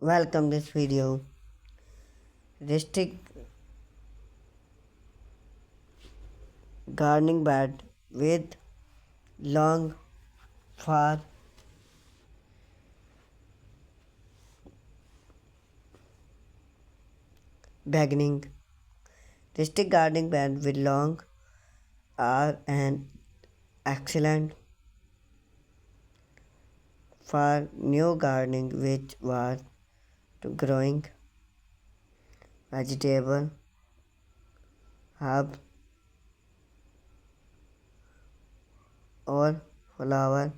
Welcome this video. Rustic gardening bed with long far beginning. Rustic gardening bed with long are an excellent for new gardening which was to growing vegetable, herb or flower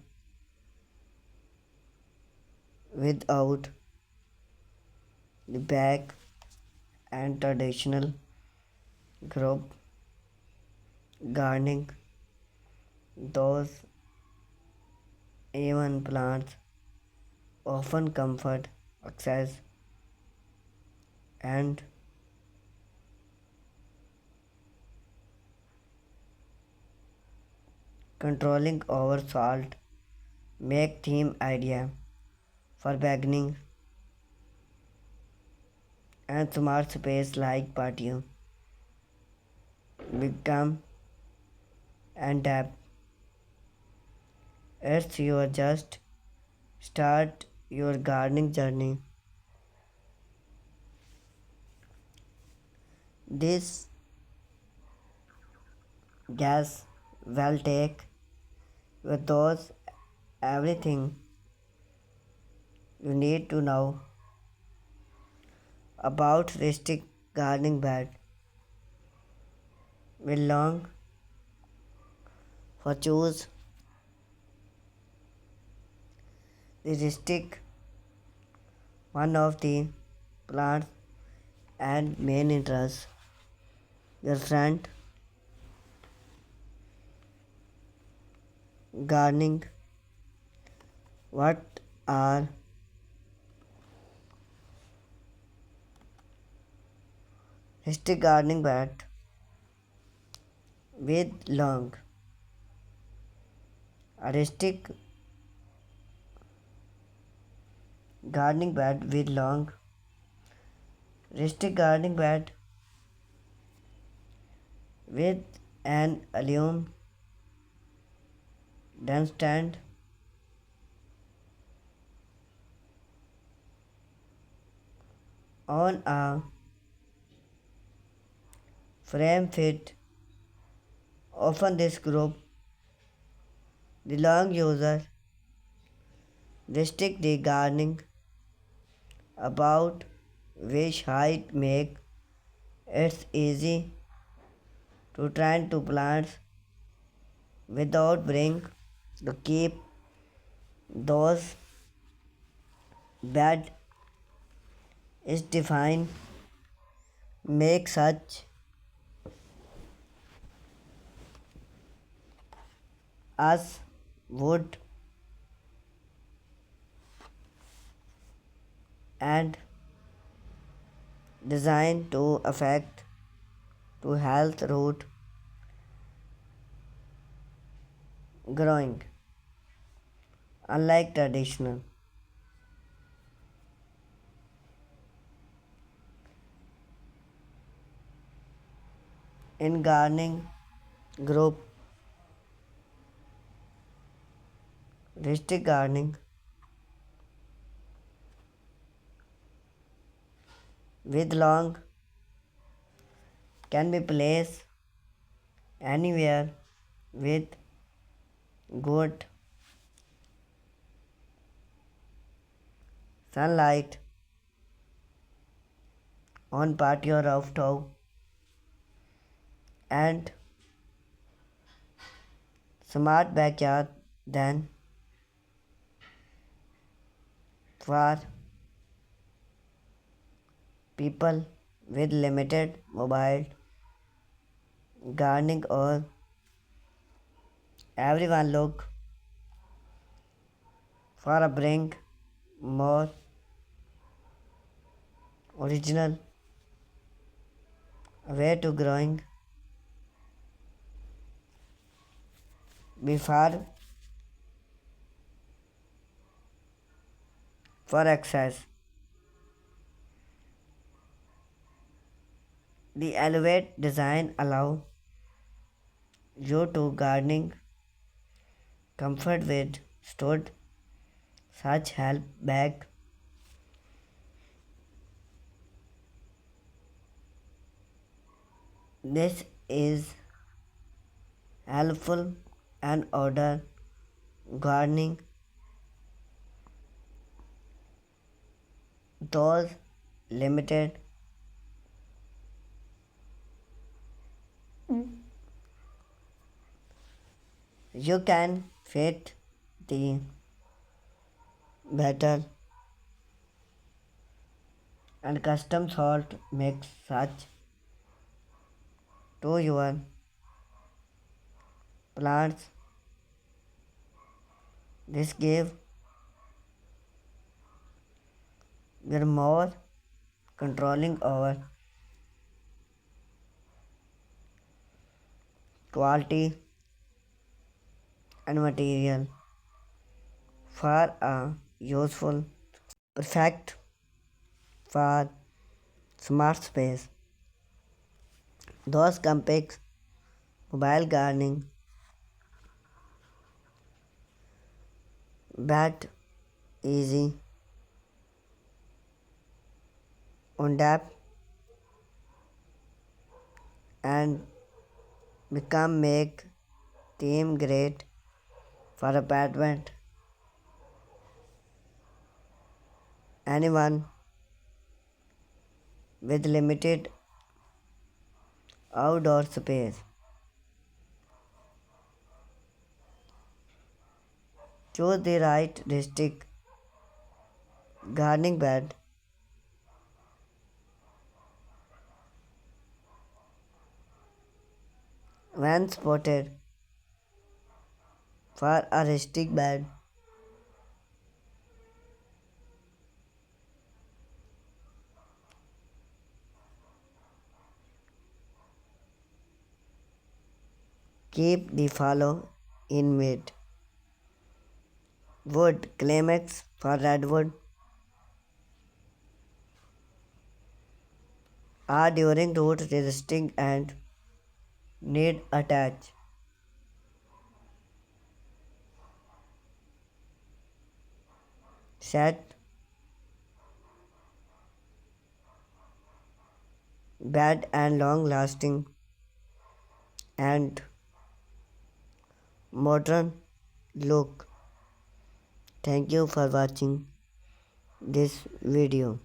without the bag and traditional group gardening. Those even plants often comfort access and controlling over salt make theme idea for beginning and smart space like patio become and depth. It's your just start your gardening journey. This gas will take with those everything you need to know about rustic gardening bed will long for choose the rustic one of the plants and main interest your front gardening. What are rustic gardening bed with long a rustic gardening bed with long rustic gardening bed with an aluminum stand on a frame fit. Often this group the long user restrict the gardening about which height make it easy to tend to plants without bring to keep those bed is defined make such as wood and designed to affect to health root growing unlike traditional in gardening group rustic gardening with long can be placed anywhere with good sunlight on patio rooftop and smart backyard then for people with limited mobile gardening or everyone look for a bring more original way to growing before for access The elevate design allow you to gardening comfort with stored such help bag. This is helpful and order gardening those limited. You can fit the better and custom salt mix such to your plants. This give you more controlling over quality and material for a useful perfect for smart space. Those compact mobile gardening bat easy on depth and become make team great for apartment. Anyone with limited outdoor space. Choose the right district gardening bed when spotted for a rustic bed. Keep the follow in mid. Wood climax for redwood are during root resisting and need attach. Set bad and long lasting and modern look. Thank you for watching this video.